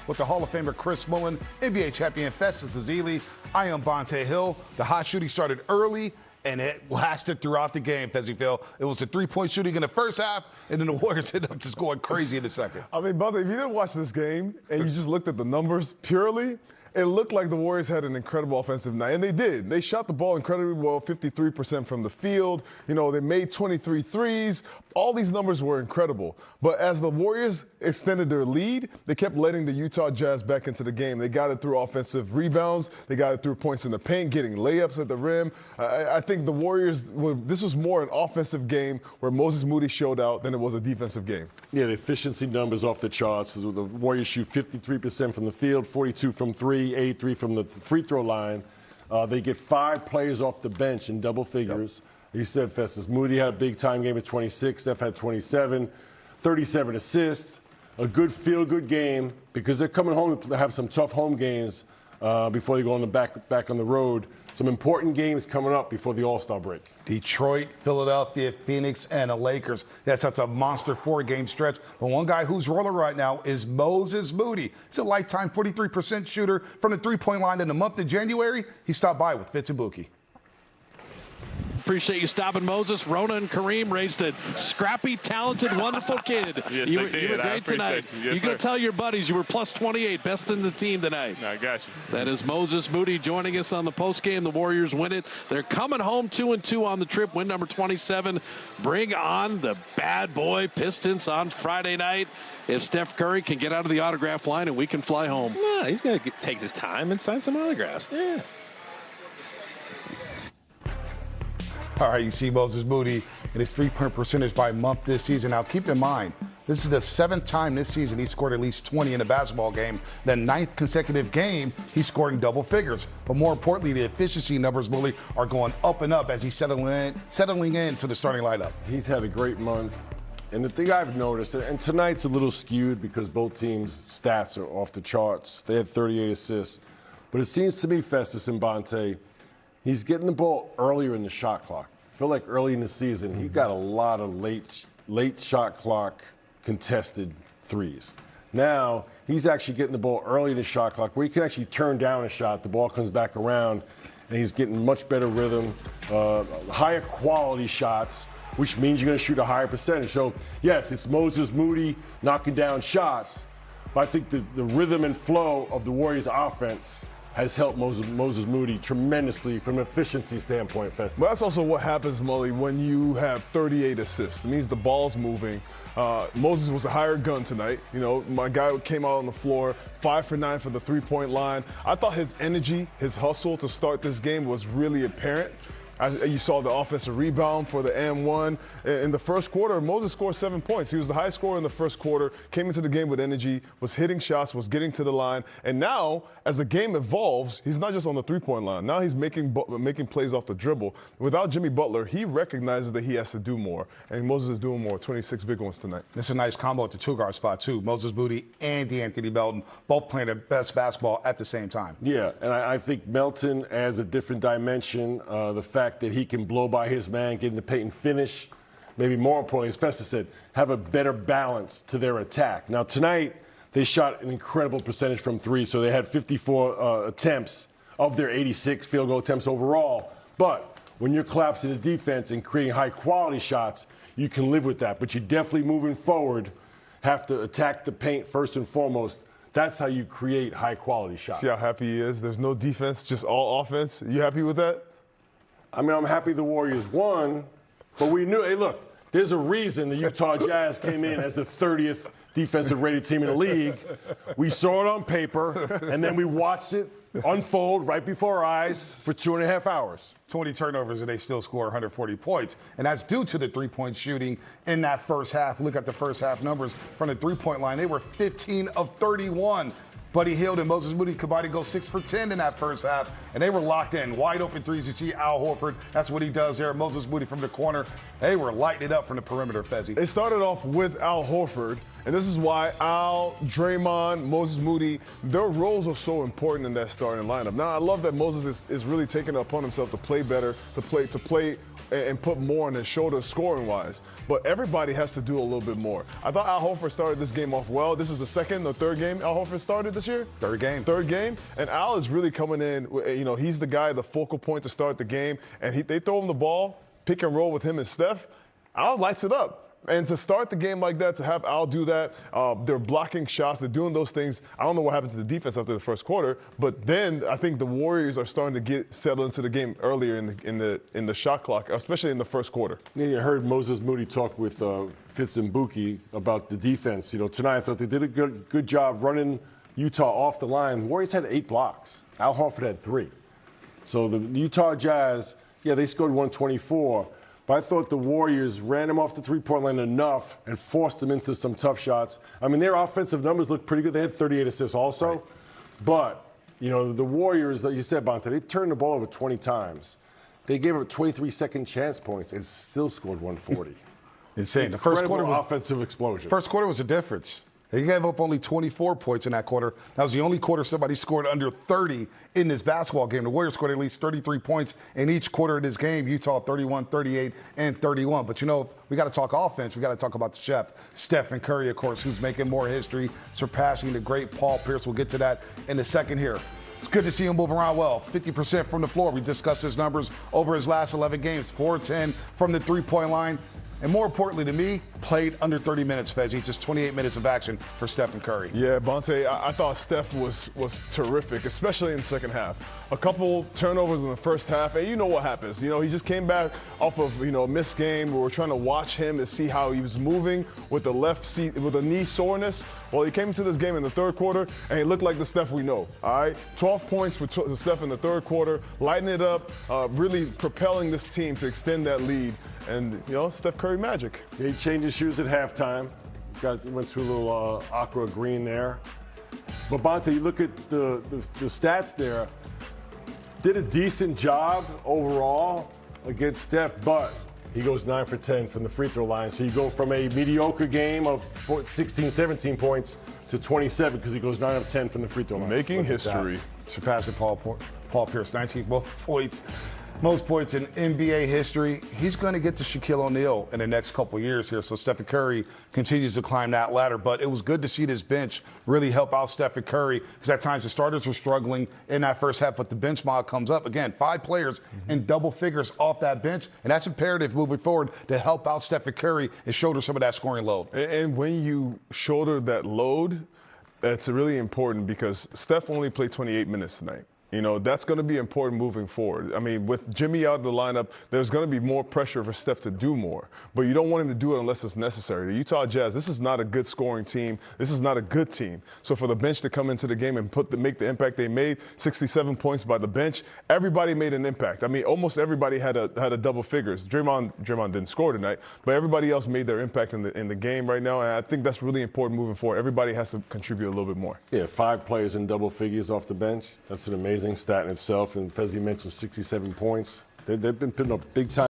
with the Hall of Famer Chris Mullin, NBA champion Festus Ezeli. I am Bonte Hill. The hot shooting started early, and it lasted throughout the game, Fezzy Phil. It was the three-point shooting in the first half, and then the Warriors ended up just going crazy in the second. I mean, Bonte, if you didn't watch this game and you just looked at the numbers purely, it looked like the Warriors had an incredible offensive night, and they did. They shot the ball incredibly well, 53% from the field. You know, they made 23 threes. All these numbers were incredible. But as the Warriors extended their lead, they kept letting the Utah Jazz back into the game. They got it through offensive rebounds. They got it through points in the paint, getting layups at the rim. I think the Warriors, this was more an offensive game where Moses Moody showed out than it was a defensive game. Yeah, the efficiency numbers off the charts. The Warriors shoot 53% from the field, 42 from three, 83 from the free throw line. They get 5 players off the bench in double figures. Yep. You said, Festus, Moody had a big-time game at 26. Steph had 27, 37 assists. A good feel-good game because they're coming home to have some tough home games before they go on back on the road. Some important games coming up before the All-Star break. Detroit, Philadelphia, Phoenix, and the Lakers. That's such a monster 4-game stretch. But one guy who's rolling right now is Moses Moody. He's a lifetime 43% shooter from the three-point line in the month of January. He stopped by with Fitz and Buki. Appreciate you stopping, Moses. Rona and Kareem raised a scrappy, talented, wonderful kid. Yes, you they did. were great tonight. You. Yes, You're going to tell your buddies you were plus 28, best in the team tonight. I got you. That is Moses Moody joining us on the postgame. The Warriors win it. They're coming home 2-2 on the trip. Win number 27. Bring on the bad boy Pistons on Friday night. If Steph Curry can get out of the autograph line and we can fly home. No, he's going to take his time and sign some autographs. Yeah. All right, you see Moses Moody and his three-point percentage by month this season. Now, keep in mind, this is the 7th time this season he scored at least 20 in a basketball game. The 9th consecutive game he scored in double figures. But more importantly, the efficiency numbers, Willie, are going up and up as he's settling into the starting lineup. He's had a great month. And the thing I've noticed, and tonight's a little skewed because both teams' stats are off the charts. They had 38 assists. But it seems to me, Festus and Bonte, he's getting the ball earlier in the shot clock. I feel like early in the season, he got a lot of late shot clock contested threes. Now, he's actually getting the ball early in the shot clock where he can actually turn down a shot. The ball comes back around, and he's getting much better rhythm, higher quality shots, which means you're going to shoot a higher percentage. So, yes, it's Moses Moody knocking down shots, but I think the rhythm and flow of the Warriors' offense has helped Moses Moody tremendously from an efficiency standpoint, Festus. But that's also what happens, Mully, when you have 38 assists. It means the ball's moving. Moses was a higher gun tonight. You know, my guy came out on the floor, 5 for 9 for the three-point line. I thought his energy, his hustle to start this game was really apparent. You saw the offensive rebound for the and-one. In the first quarter, Moses scored 7 points. He was the highest scorer in the first quarter, came into the game with energy, was hitting shots, was getting to the line. And now, as the game evolves, he's not just on the three-point line. Now he's making plays off the dribble. Without Jimmy Butler, he recognizes that he has to do more. And Moses is doing more, 26 big ones tonight. It's a nice combo at the two-guard spot, too. Moses Moody and D'Anthony Melton both playing their best basketball at the same time. Yeah, and I think Melton adds a different dimension. The fact that he can blow by his man, get in the paint and finish. Maybe more importantly, as Festus said, have a better balance to their attack. Now, tonight, they shot an incredible percentage from three, so they had 54 attempts of their 86 field goal attempts overall. But when you're collapsing the defense and creating high-quality shots, you can live with that. But you definitely, moving forward, have to attack the paint first and foremost. That's how you create high-quality shots. See how happy he is? There's no defense, just all offense. You happy with that? I mean, I'm happy the Warriors won, but we knew, hey, look, there's a reason the Utah Jazz came in as the 30th defensive rated team in the league. We saw it on paper, and then we watched it unfold right before our eyes for 2.5 hours. 20 turnovers, and they still score 140 points. And that's due to the three-point shooting in that first half. Look at the first half numbers from the three-point line. They were 15 of 31. Buddy Hield and Moses Moody combined to go 6 for 10 in that first half, and they were locked in. Wide open threes. You see Al Horford. That's what he does there. Moses Moody from the corner. They were lighting it up from the perimeter, Fezzy. It started off with Al Horford. And this is why Al, Draymond, Moses Moody, their roles are so important in that starting lineup. Now, I love that Moses is really taking it upon himself to play better, to play and put more on his shoulders scoring-wise. But everybody has to do a little bit more. I thought Al Horford started this game off well. This is the second or third game Al Horford started this year? Third game. Third game. And Al is really coming in, he's the guy, the focal point to start the game. And they throw him the ball, pick and roll with him and Steph. Al lights it up. And to start the game like that, to have Al do that, they're blocking shots, they're doing those things. I don't know what happened to the defense after the first quarter, but then I think the Warriors are starting to get settled into the game earlier in the shot clock, especially in the first quarter. Yeah, you heard Moses Moody talk with Fitz and Buki about the defense. Tonight I thought they did a good job running Utah off the line. The Warriors had 8 blocks. Al Horford had 3. So the Utah Jazz, yeah, they scored 124. But I thought the Warriors ran him off the three-point line enough and forced him into some tough shots. I mean, their offensive numbers looked pretty good. They had 38 assists also. Right. But, the Warriors, like you said, Bonta, they turned the ball over 20 times. They gave up 23 second chance points and still scored 140. Insane. The first quarter was offensive explosion. First quarter was a difference. They gave up only 24 points in that quarter. That was the only quarter somebody scored under 30 in this basketball game. The Warriors scored at least 33 points in each quarter of this game. Utah 31, 38, and 31. But, we got to talk offense. We got to talk about the chef, Stephen Curry, of course, who's making more history, surpassing the great Paul Pierce. We'll get to that in a second here. It's good to see him move around well. 50% from the floor. We discussed his numbers over his last 11 games. 4-10 from the three-point line. And more importantly to me, played under 30 minutes, Fezzi. Just 28 minutes of action for Stephen Curry. Yeah, Bonte, I thought Steph was terrific, especially in the second half. A couple turnovers in the first half, and you know what happens. He just came back off of, a missed game. We were trying to watch him to see how he was moving with the knee soreness. Well, he came into this game in the third quarter, and he looked like the Steph we know, all right? 12 points for Steph in the third quarter, lighting it up, really propelling this team to extend that lead. And, Steph Curry magic. He changed his shoes at halftime. Went to a little aqua green there. But, Bonte, you look at the stats there. Did a decent job overall against Steph, but he goes 9 for 10 from the free throw line. So you go from a mediocre game of 16, 17 points to 27 because he goes 9 of 10 from the free throw line. Making history. Surpassing Paul Pierce, 19 points. Most points in NBA history. He's going to get to Shaquille O'Neal in the next couple years here. So Stephen Curry continues to climb that ladder. But it was good to see this bench really help out Stephen Curry because at times the starters were struggling in that first half. But the bench mod comes up. Again, 5 players in double figures off that bench. And that's imperative moving forward to help out Stephen Curry and shoulder some of that scoring load. And when you shoulder that load, that's really important because Steph only played 28 minutes tonight. That's going to be important moving forward. I mean, with Jimmy out of the lineup, there's going to be more pressure for Steph to do more. But you don't want him to do it unless it's necessary. The Utah Jazz, this is not a good scoring team. This is not a good team. So for the bench to come into the game and make the impact they made, 67 points by the bench, everybody made an impact. I mean, almost everybody had a double figures. Draymond didn't score tonight, but everybody else made their impact in the game right now. And I think that's really important moving forward. Everybody has to contribute a little bit more. Yeah, 5 players in double figures off the bench. That's an amazing stat in itself. And Fezzi mentioned 67 points. They've been putting up big time.